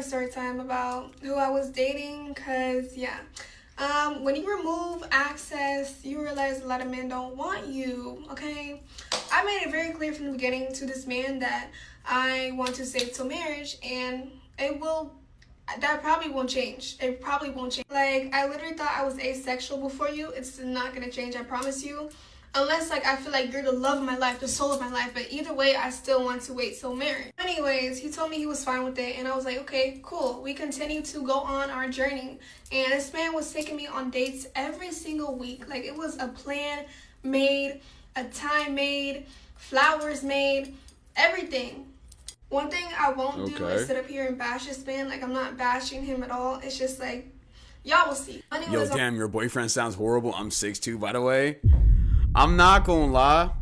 story time about who I was dating, cause yeah. When you remove access, you realize a lot of men don't want you, okay? I made it very clear from the beginning to this man that I want to stay till marriage, and that probably won't change. It probably won't change. Like, I literally thought I was asexual before you. It's not gonna change, I promise you. Unless, like, I feel like you're the love of my life, the soul of my life. But either way, I still want to wait till marriage. Anyways, he told me he was fine with it. And I was like, okay, cool. We continued to go on our journey. And this man was taking me on dates every single week. Like, it was a plan made, a time made, flowers made, everything. One thing I won't do is sit up here and bash this man. Like, I'm not bashing him at all. It's just like, y'all will see. Yo, damn, your boyfriend sounds horrible. I'm 6'2", by the way. I'm not gonna lie.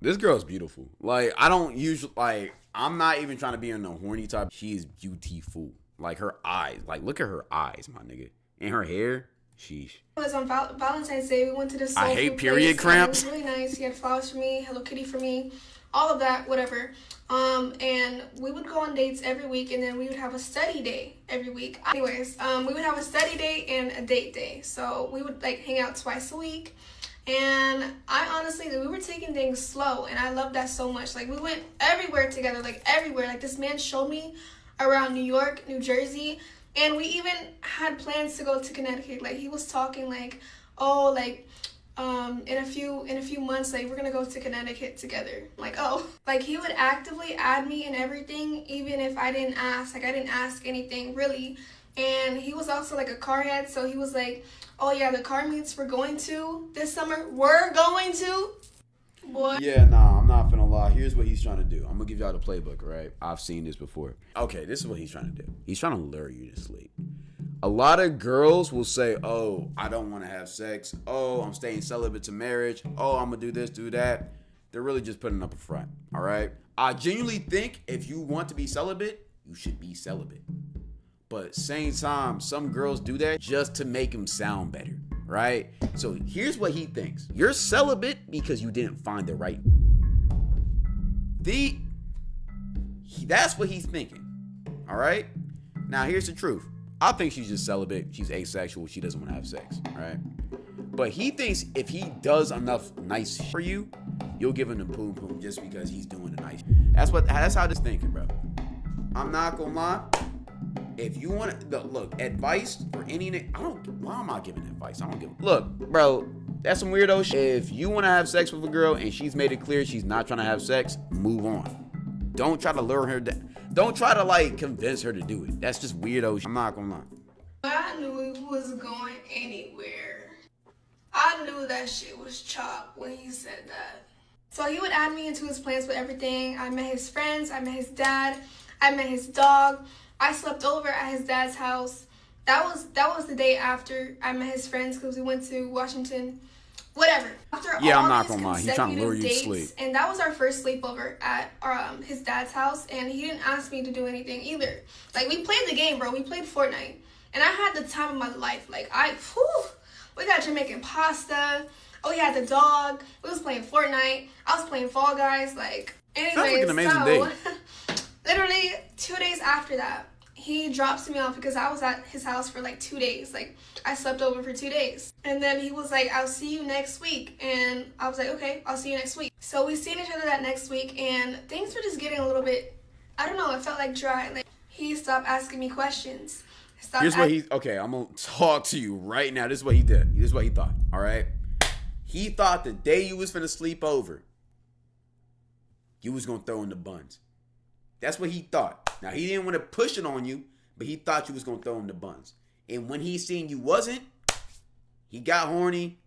This girl's beautiful. Like, I don't usually, like, I'm not even trying to be in the horny type. She is beautiful. Like, her eyes. Like, look at her eyes, my nigga. And her hair. Sheesh. It was on Valentine's Day. We went to this. I hate period cramps. It was really nice. He had flowers for me, Hello Kitty for me, all of that, whatever. And we would go on dates every week, and then we would have a study day every week. Anyways, we would have a study day and a date day. So we would like hang out twice a week. And I honestly, we were taking things slow, and I love that so much. Like, we went everywhere together, like everywhere. Like, this man showed me around New York, New Jersey, and we even had plans to go to Connecticut. Like, he was talking like, oh, like, in a few months, like, we're gonna go to Connecticut together. Like, oh, like, he would actively add me and everything, even if I didn't ask. Like, I didn't ask anything really. And he was also like a car head, so he was like, oh yeah, the car meets we're going to this summer, we're going to, boy. Yeah, nah, I'm not finna lie. Here's what he's trying to do. I'm gonna give y'all the playbook, right? I've seen this before. Okay, this is what he's trying to do. He's trying to lure you to sleep. A lot of girls will say, oh, I don't want to have sex. Oh, I'm staying celibate to marriage. Oh, I'm gonna do this, do that. They're really just putting up a front, all right? I genuinely think if you want to be celibate, you should be celibate. But same time, some girls do that just to make him sound better, right? So here's what he thinks. You're celibate because you didn't find the right. That's what he's thinking, all right? Now, here's the truth. I think she's just celibate. She's asexual. She doesn't want to have sex, right? But he thinks if he does enough nice for you, you'll give him the poom poom just because he's doing the nice. That's how this thinking, bro. I'm not gonna lie. If you want to look, advice for any, why am I giving advice? I don't give. Look, bro, that's some weirdo shit. If you want to have sex with a girl and she's made it clear she's not trying to have sex, move on. Don't try to lure her down. Don't try to like convince her to do it. That's just weirdo shit. I'm not gonna lie. I knew he was going anywhere. I knew that shit was chalk when he said that. So he would add me into his plans with everything. I met his friends. I met his dad. I met his dog. I slept over at his dad's house. That was the day after I met his friends because we went to Washington. Whatever. After yeah, all I'm not these gonna lie. He's trying to lure you to dates, sleep. and that was our first sleepover at his dad's house, and he didn't ask me to do anything either. Like, we played the game, bro. We played Fortnite, and I had the time of my life. Like, we got Jamaican pasta. Oh, we had the dog. We was playing Fortnite. I was playing Fall Guys. Like, anyways, sounds like an amazing day. Literally 2 days after that, he drops me off because I was at his house for like 2 days. Like, I slept over for 2 days. And then he was like, I'll see you next week. And I was like, okay, I'll see you next week. So we seen each other that next week, and things were just getting a little bit, I don't know, it felt like dry. Like, he stopped asking me questions. I'm gonna talk to you right now. This is what he did. This is what he thought, all right? He thought the day you was finna sleep over, you was gonna throw in the buns. That's what he thought. Now, he didn't want to push it on you, but he thought you was going to throw him the buns. And when he seen you wasn't, he got horny.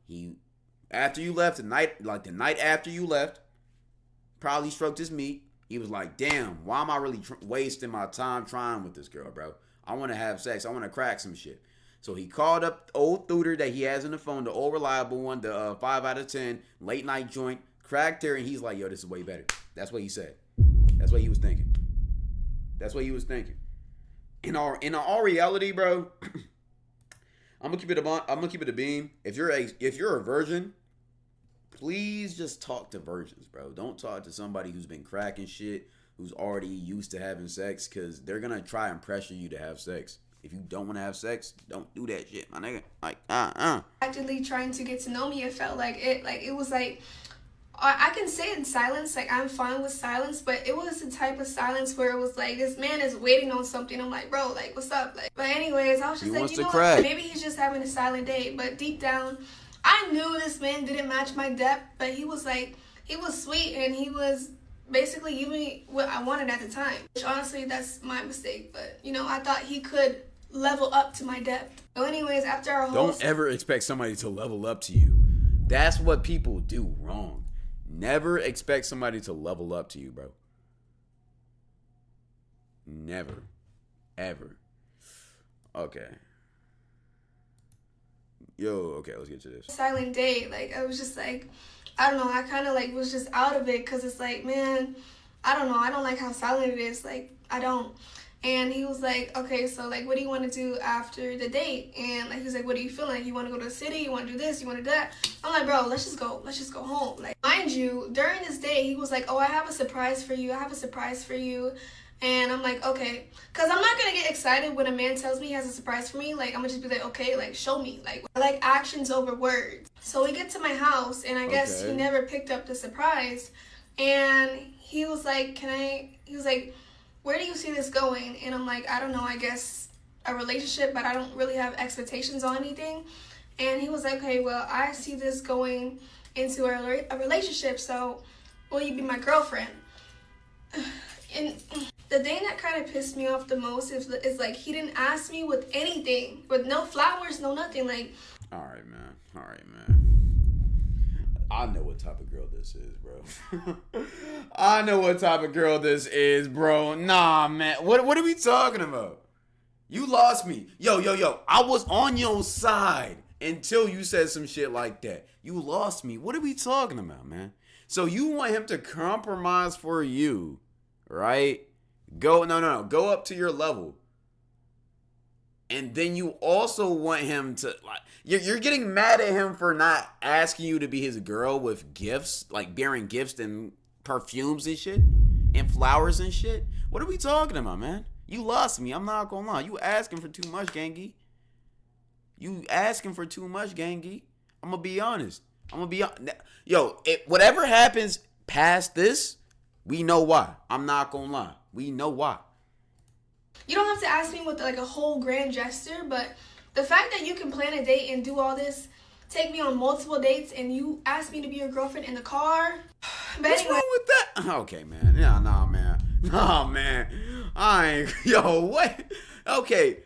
After you left, the night after you left, probably stroked his meat. He was like, damn, why am I really wasting my time trying with this girl, bro? I want to have sex. I want to crack some shit. So he called up the old Thuder that he has on the phone, the old reliable one, the 5 out of 10, late night joint, cracked her, and he's like, yo, this is way better. That's what he said. That's what he was thinking. That's what he was thinking. In all reality, bro, I'm gonna keep it a beam. If you're a virgin, please just talk to virgins, bro. Don't talk to somebody who's been cracking shit, who's already used to having sex, because they're gonna try and pressure you to have sex. If you don't want to have sex, don't do that shit, my nigga. Like, Actively trying to get to know me, it felt like it was like, I can say it in silence, like I'm fine with silence, but it was the type of silence where it was like, this man is waiting on something. I'm like, bro, like, what's up? Like, but anyways, I was just like, you know what? Maybe he's just having a silent date. But deep down, I knew this man didn't match my depth, but he was like, he was sweet, and he was basically giving me what I wanted at the time. Which honestly, that's my mistake. But, you know, I thought he could level up to my depth. So anyways, after our whole... Don't ever expect somebody to level up to you. That's what people do wrong. Never expect somebody to level up to you, bro. Never. Ever. Okay. Okay, let's get to this. Silent date. Like, I was just like, I don't know. I kind of like was just out of it because it's like, man, I don't know. I don't like how silent it is. Like, I don't. And he was like, okay, so like, what do you want to do after the date? And like, he's like, what do you feel like? You want to go to the city? You want to do this? You want to do that? I'm like, bro, let's just go home. Like, mind you, during this day, he was like, oh, I have a surprise for you. And I'm like, okay. Because I'm not going to get excited when a man tells me he has a surprise for me. Like, I'm going to just be like, okay, like, show me. Like, I like actions over words. So we get to my house, and I guess he never picked up the surprise. And he was like, he was like, where do you see this going? And I'm like, I don't know, I guess a relationship, but I don't really have expectations on anything. And he was like, okay, well, I see this going into a relationship, so will you be my girlfriend? And the thing that kind of pissed me off the most is like, he didn't ask me with anything, with no flowers, no nothing. Like, all right, man. I know what type of girl this is, bro. I know what type of girl this is, bro. Nah, man. What are we talking about? You lost me. Yo. I was on your side until you said some shit like that. You lost me. What are we talking about, man? So you want him to compromise for you, right? Go up to your level. And then you also want him to, like, you're getting mad at him for not asking you to be his girl with gifts, like bearing gifts and perfumes and shit, and flowers and shit. What are we talking about, man? You lost me. I'm not gonna lie. You asking for too much, gangy. I'm gonna be honest. Yo, whatever happens past this, we know why. I'm not gonna lie. We know why. You don't have to ask me with like a whole grand gesture, but the fact that you can plan a date and do all this, take me on multiple dates, and you ask me to be your girlfriend in the car. But what's wrong with that? Okay, man. Yeah, nah, man. I ain't. Yo, what? Okay.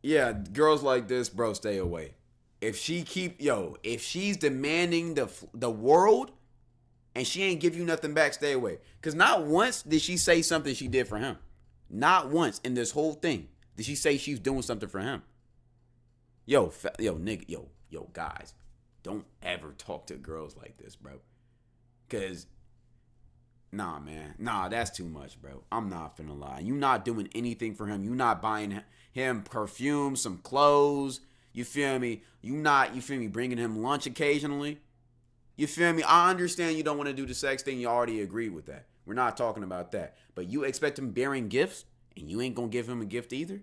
Yeah, girls like this, bro, stay away. If she's demanding the world, and she ain't give you nothing back, stay away. Because not once did she say something she did for him. Not once in this whole thing did she say she's doing something for him. Yo, guys, don't ever talk to girls like this, bro. Because, nah, man. Nah, that's too much, bro. I'm not finna lie. You not doing anything for him. You not buying him perfume, some clothes. You feel me? Bringing him lunch occasionally. You feel me? I understand you don't want to do the sex thing. You already agreed with that. We're not talking about that. But you expect him bearing gifts, and you ain't going to give him a gift either?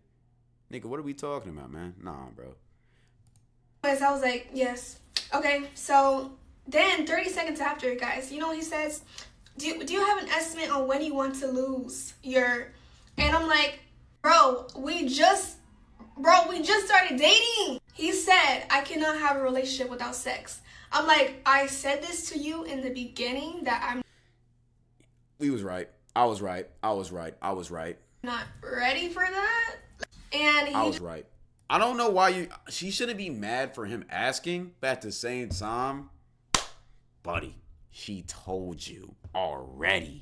Nigga, what are we talking about, man? Nah, bro. I was like, yes. Okay, so then 30 seconds after, guys, you know what he says? Do you have an estimate on when you want to lose your... And I'm like, bro, we just started dating. He said, I cannot have a relationship without sex. I'm like, I said this to you in the beginning that I'm... We was right. I was right. Not ready for that. And I was right. I don't know why she shouldn't be mad for him asking, but at the same time, buddy, she told you already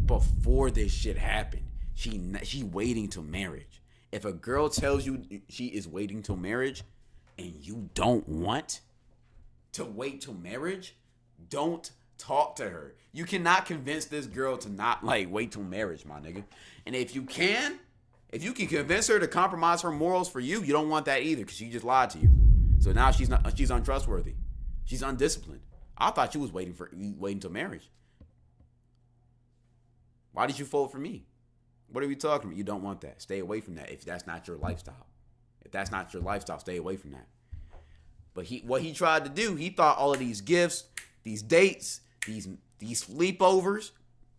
before this shit happened. She waiting till marriage. If a girl tells you she is waiting till marriage and you don't want to wait till marriage, don't talk to her. You cannot convince this girl to not wait till marriage, my nigga. And if you can convince her to compromise her morals for you, you don't want that either because she just lied to you. So now she's untrustworthy. She's undisciplined. I thought you was waiting till marriage. Why did you fold for me? What are we talking about? You don't want that. Stay away from that if that's not your lifestyle. If that's not your lifestyle, stay away from that. But what he tried to do, he thought all of these gifts, these dates, these sleepovers,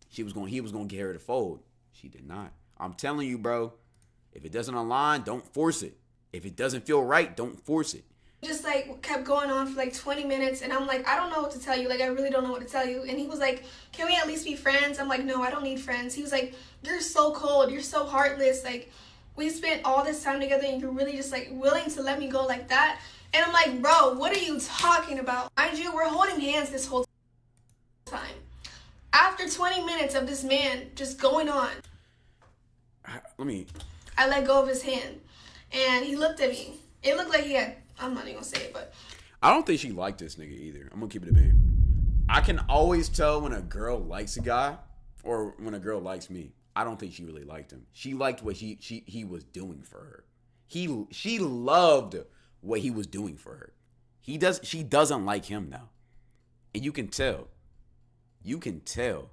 he was going to get her to fold. She did not. I'm telling you, bro, if it doesn't align, don't force it. If it doesn't feel right, don't force it. Just like kept going on for like 20 minutes, and I'm like, I don't know what to tell you. Like, I really don't know what to tell you. And he was like, can we at least be friends? I'm like, no, I don't need friends. He was like, you're so cold, you're so heartless. Like, we spent all this time together and you're really just like willing to let me go like that. And I'm like, bro, what are you talking about? Mind you, we're holding hands this whole time. After 20 minutes of this man just going on, I let go of his hand and he looked at me. It looked like he had, I'm not even gonna say it, but I don't think she liked this nigga either. I'm gonna keep it a beam. I can always tell when a girl likes a guy or when a girl likes me. I don't think she really liked him. She liked what he was doing for her. She loved what he was doing for her. She doesn't like him now. And you can tell. You can tell.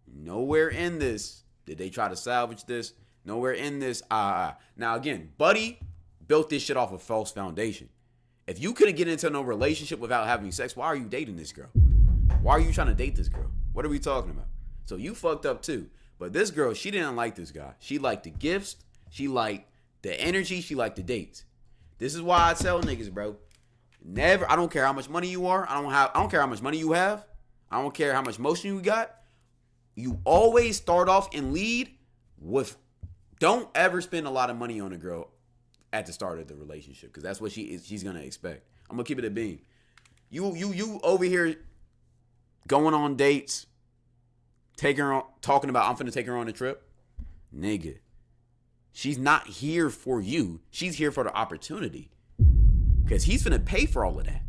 Nowhere in this did they try to salvage this. Nowhere in this. Now again, Buddy built this shit off a false foundation. If you couldn't get into no relationship without having sex, why are you dating this girl? Why are you trying to date this girl? What are we talking about? So you fucked up too. But this girl, she didn't like this guy. She liked the gifts. She liked the energy. She liked the dates. This is why I tell niggas, bro. Never. I don't care how much money you are. I don't care how much money you have. I don't care how much motion you got. You always start off and lead with. Don't ever spend a lot of money on a girl at the start of the relationship, because that's what she's gonna expect. I'm gonna keep it a beam. You over here going on dates, talking about I'm finna take her on a trip, nigga. She's not here for you. She's here for the opportunity, because he's finna pay for all of that.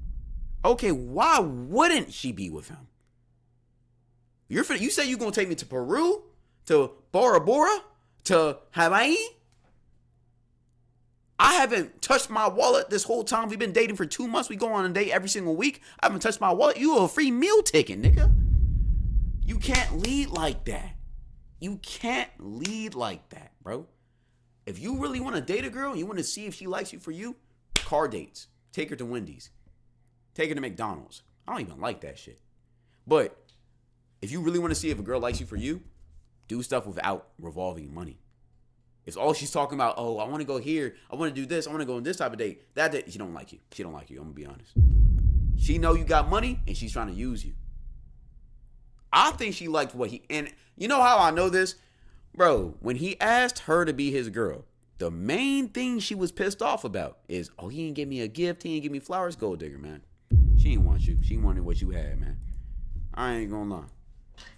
Okay, why wouldn't she be with him? You say you're gonna take me to Peru, to Bora Bora, to Hawaii? I haven't touched my wallet this whole time. We've been dating for 2 months. We go on a date every single week. I haven't touched my wallet. You a free meal ticket, nigga. You can't lead like that. You can't lead like that, bro. If you really want to date a girl and you want to see if she likes you for you, car dates. Take her to Wendy's. Take her to McDonald's. I don't even like that shit. But if you really want to see if a girl likes you for you, do stuff without revolving money. If all she's talking about, oh, I want to go here, I want to do this, I want to go on this type of date, that date, she don't like you. She don't like you. I'm gonna be honest. She know you got money and she's trying to use you. I think she liked what and you know how I know this? Bro, when he asked her to be his girl, the main thing she was pissed off about is, oh, he didn't give me a gift, he didn't give me flowers. Gold digger, man. She didn't want you. She wanted what you had, man. I ain't gonna lie.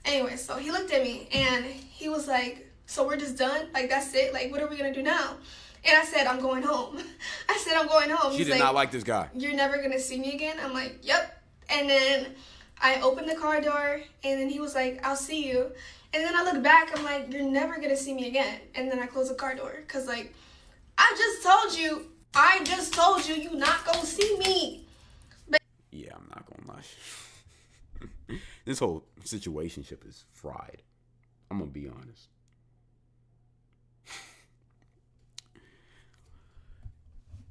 Anyway, so he looked at me and he was like, so we're just done? Like, that's it? Like, what are we going to do now? And I said, I'm going home. I said, I'm going home. She did not like this guy. You're never going to see me again? I'm like, yep. And then I opened the car door and then he was like, I'll see you. And then I look back, I'm like, you're never going to see me again. And then I close the car door because, like, I just told you you not going to see me. But yeah, I'm not going to lie. This whole situationship is fried. I'm going to be honest.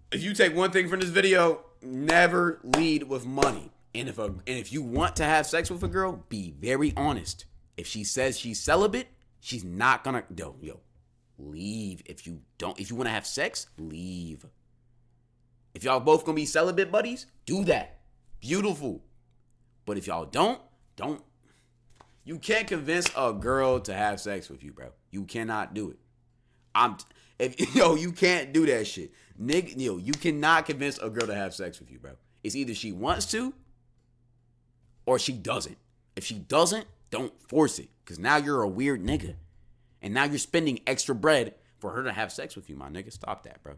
If you take one thing from this video, never lead with money. And if you want to have sex with a girl, be very honest. If she says she's celibate, she's not gonna leave. If you want to have sex, leave. If y'all both gonna be celibate buddies, do that. Beautiful. But if y'all don't. You can't convince a girl to have sex with you, bro. You cannot do it. You can't do that shit. Nigga, you cannot convince a girl to have sex with you, bro. It's either she wants to or she doesn't. If she doesn't, don't force it. Because now you're a weird nigga. And now you're spending extra bread for her to have sex with you, my nigga. Stop that, bro.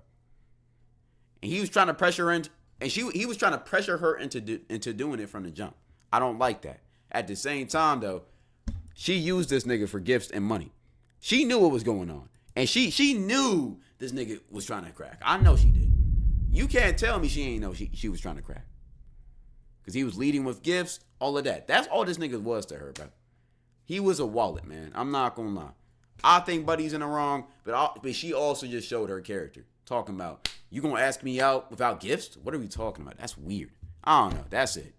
And he was trying to pressure her into, and he was trying to pressure her into doing it from the jump. I don't like that. At the same time, though, she used this nigga for gifts and money. She knew what was going on. And she knew this nigga was trying to crack. I know she did. You can't tell me she ain't know she was trying to crack. Because he was leading with gifts, all of that. That's all this nigga was to her, bro. He was a wallet, man. I'm not gonna lie. I think Buddy's in the wrong, but she also just showed her character. Talking about, you gonna ask me out without gifts? What are we talking about? That's weird. I don't know. That's it.